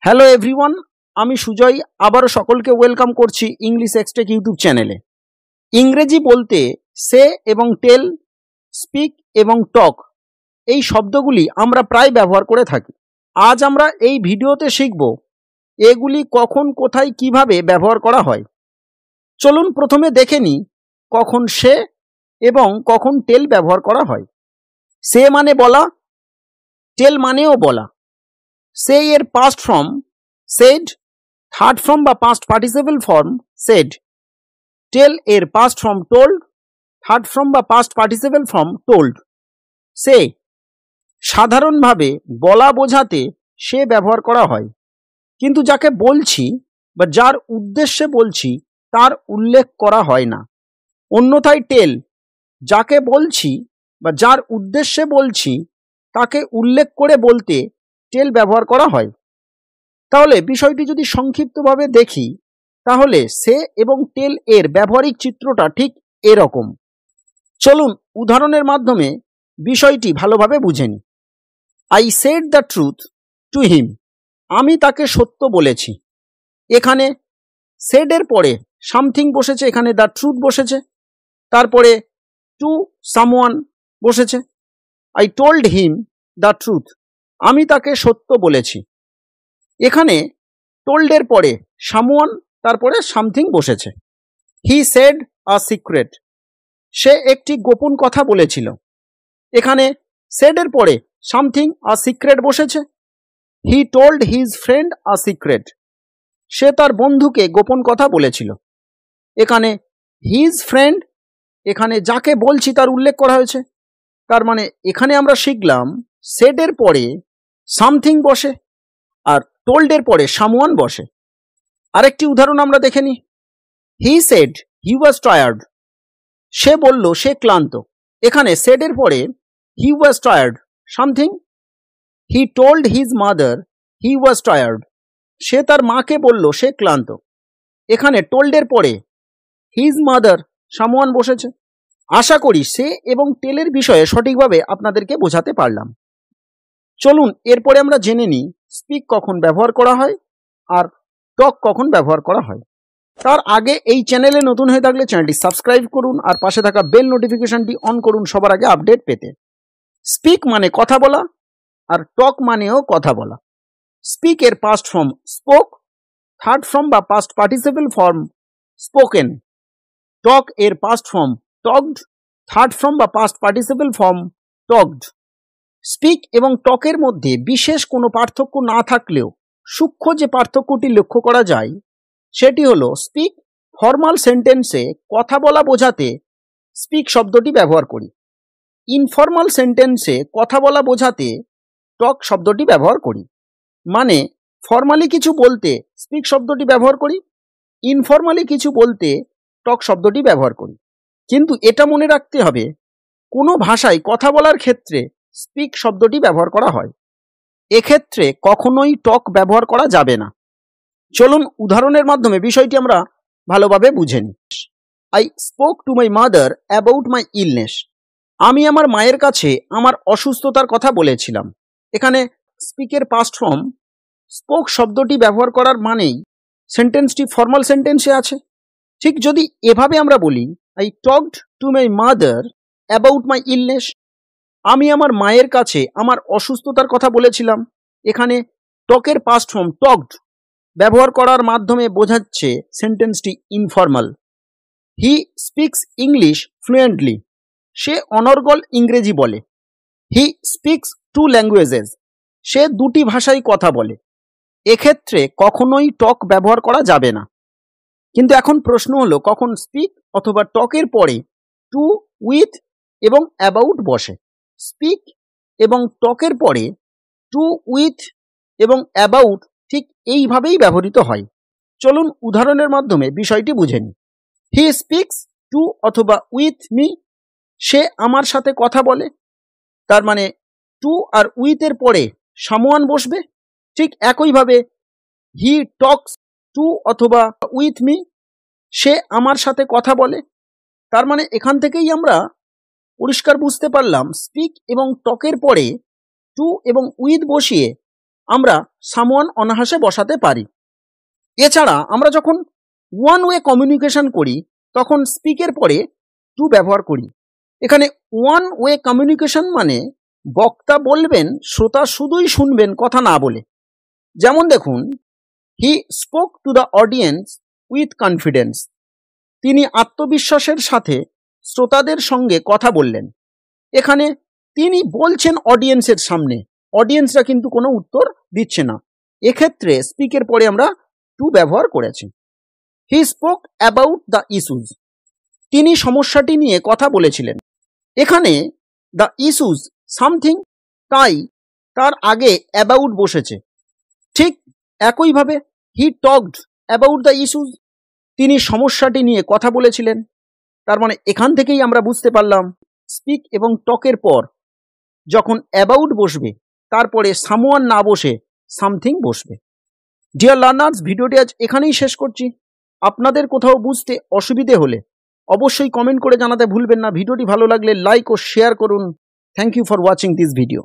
Hello everyone, আমি সুজয় আবারও সকলকে ওয়েলকাম করছি ইংলিশ এক্সটেক ইউটিউব চ্যানেলে। ইংরেজি বলতে সে এবং টেল, স্পিক এবং টক এই শব্দগুলি আমরা প্রায় ব্যবহার করে থাকি। আজ আমরা এই ভিডিওতে শিখব এগুলি কখন, কোথায়, কিভাবে ব্যবহার করা হয়। চলুন প্রথমে দেখে নিই কখন সে এবং কখন টেল ব্যবহার করা হয়। সে মানে বলা, টেল মানেও বলা। সে এর past form said, third form বা পাস্ট পার্টিসিপল ফর্ম said। টেল এর past form told, third form বা পাস্ট পার্টিসিপল ফর্ম told। সে সাধারণভাবে বলা বোঝাতে সে ব্যবহার করা হয়, কিন্তু যাকে বলছি বা যার উদ্দেশ্যে বলছি তার উল্লেখ করা হয় না। অন্যথায় টেল যাকে বলছি বা যার উদ্দেশ্যে বলছি তাকে উল্লেখ করে বলতে টেল ব্যবহার করা হয়। তাহলে বিষয়টি যদি সংক্ষিপ্তভাবে দেখি, তাহলে সে এবং টেল এর ব্যবহারিক চিত্রটা ঠিক এরকম। চলুন উদাহরণের মাধ্যমে বিষয়টি ভালোভাবে বুঝে নিই। I said the truth to him, আমি তাকে সত্য বলেছি। এখানে সেডের পরে সামথিং বসেছে, এখানে দ্য ট্রুথ বসেছে, তারপরে টু সামওয়ান বসেছে। I told him the truth, আমি তাকে সত্য বলেছি। এখানে টোল্ডের পরে সামওয়ান, তারপরে সামথিং বসেছে। হি সেড আ সিক্রেট, সে একটি গোপন কথা বলেছিল। এখানে সেডের পরে সামথিং আ সিক্রেট বসেছে। He told his friend a secret, সে তার বন্ধুকে গোপন কথা বলেছিল। এখানে হিজ ফ্রেন্ড, এখানে যাকে বলছি তার উল্লেখ করা হয়েছে। তার মানে এখানে আমরা শিখলাম সেডের পরে সামথিং বসে আর টোল্ডের পরে সামওয়ান বসে। আরেকটি উদাহরণ আমরা দেখে নিই। He said he was tired, সে বলল সে ক্লান্ত। এখানে সেডের পরে he was tired something. He told his mother he was tired, সে তার মাকে বলল সে ক্লান্ত। এখানে টোল্ডের পরে হিজ মাদার সামওয়ান বসেছে। আশা করি সে এবং টেলের বিষয়ে সঠিকভাবে আপনাদেরকে বোঝাতে পারলাম। চলুন এরপরে আমরা জেনে নিই স্পিক কখন ব্যবহার করা হয় আর টক কখন ব্যবহার করা হয়। তার আগে এই চ্যানেলে নতুন হয়ে থাকলে চ্যানেলটি সাবস্ক্রাইব করুন আর পাশে থাকা বেল নোটিফিকেশনটি অন করুন সবার আগে আপডেট পেতে। স্পিক মানে কথা বলা আর টক মানেও কথা বলা। স্পিক এর past form spoke, third form বা past participle form spoken. Talk এর past form talked, third form বা past participle form talked. Speak এবং টকের মধ্যে বিশেষ কোনো পার্থক্য না থাকলেও সূক্ষ্ম যে পার্থক্যটি লক্ষ্য করা যায় সেটি হলো স্পিক ফর্মাল সেন্টেন্সে কথা বলা বোঝাতে স্পিক শব্দটি ব্যবহার করি। ইনফর্মাল সেন্টেন্সে কথা বলা বোঝাতে টক শব্দটি ব্যবহার করি। মানে ফর্মালি কিছু বলতে স্পিক শব্দটি ব্যবহার করি, ইনফর্মালি কিছু বলতে টক শব্দটি ব্যবহার করি। কিন্তু এটা মনে রাখতে হবে, কোনো ভাষায় কথা বলার ক্ষেত্রে স্পিক শব্দটি ব্যবহার করা হয়, এক্ষেত্রে কখনোই টক ব্যবহার করা যাবে না। চলুন উদাহরণের মাধ্যমে বিষয়টি আমরা ভালোভাবে বুঝে নিই। I spoke to my mother about my illness, আমি আমার মায়ের কাছে আমার অসুস্থতার কথা বলেছিলাম। এখানে স্পিকের পাস্ট ফর্ম স্পোক শব্দটি ব্যবহার করার মানেই সেন্টেন্সটি ফর্মাল সেন্টেন্সে আছে। ঠিক যদি এভাবে আমরা বলি I talked to my mother about my illness, আমি আমার মায়ের কাছে আমার অসুস্থতার কথা বলেছিলাম। এখানে টকের পাস্ট ফর্ম টকড ব্যবহার করার মাধ্যমে বোঝাচ্ছে সেন্টেন্সটি informal. He speaks English fluently, সে অনর্গল ইংরেজি বলে। হি স্পিক্স টু ল্যাঙ্গুয়েজেস, সে দুটি ভাষায় কথা বলে। এক্ষেত্রে কখনোই টক ব্যবহার করা যাবে না। কিন্তু এখন প্রশ্ন হলো কখন স্পিক অথবা টকের পরে টু, উইথ এবং অ্যাবাউট বসে। স্পিক এবং টকের পরে টু, উইথ এবং অ্যাবাউট ঠিক এইভাবেই ব্যবহৃত হয়। চলুন উদাহরণের মাধ্যমে বিষয়টি বুঝে নিই। হি স্পিক্স টু অথবা উইথ মি, সে আমার সাথে কথা বলে। তার মানে টু আর উইথের পরে সামওয়ান বসবে। ঠিক একইভাবে হি টকস টু অথবা উইথ মি, সে আমার সাথে কথা বলে। তার মানে এখান থেকেই আমরা পরিষ্কার বুঝতে পারলাম স্পিক এবং টকের পরে টু এবং উইথ বসিয়ে আমরা সামওয়ান অনায়াসে বসাতে পারি। এছাড়া আমরা যখন ওয়ান ওয়ে কমিউনিকেশন করি তখন স্পিকের পরে টু ব্যবহার করি। এখানে ওয়ান ওয়ে কমিউনিকেশন মানে বক্তা বলবেন, শ্রোতা শুধুই শুনবেন, কথা না বলে। যেমন দেখুন, he spoke to the audience with confidence. তিনি আত্মবিশ্বাসের সাথে শ্রোতাদের সঙ্গে কথা বললেন। এখানে তিনি বলছেন অডিয়েন্সের সামনে, অডিয়েন্সরা কিন্তু কোনো উত্তর দিচ্ছে না। এক্ষেত্রে স্পিকের পরে আমরা টু ব্যবহার করেছি। He spoke about the issues. তিনি সমস্যাটি নিয়ে কথা বলেছিলেন। এখানে দ্য ইস্যুজ সামথিং, তাই তার আগে অ্যাবাউট বসেছে। ঠিক একইভাবে হি টকড অ্যাবাউট দ্য ইস্যুজ। তিনি সমস্যাটি নিয়ে কথা বলেছিলেন। তার মানে এখান থেকেই আমরা বুঝতে পারলাম স্পিক এবং টকের পর যখন অ্যাবাউট বসবে তারপরে সামওয়ান না বসে সামথিং বসবে। ডিয়ার লার্নার্স, ভিডিওটি আজ এখানেই শেষ করছি। আপনাদের কোথাও বুঝতে অসুবিধে হলে অবশ্যই কমেন্ট করে জানাতে ভুলবেন না। ভিডিওটি ভালো লাগলে লাইক ও শেয়ার করুন। Thank you for watching this video.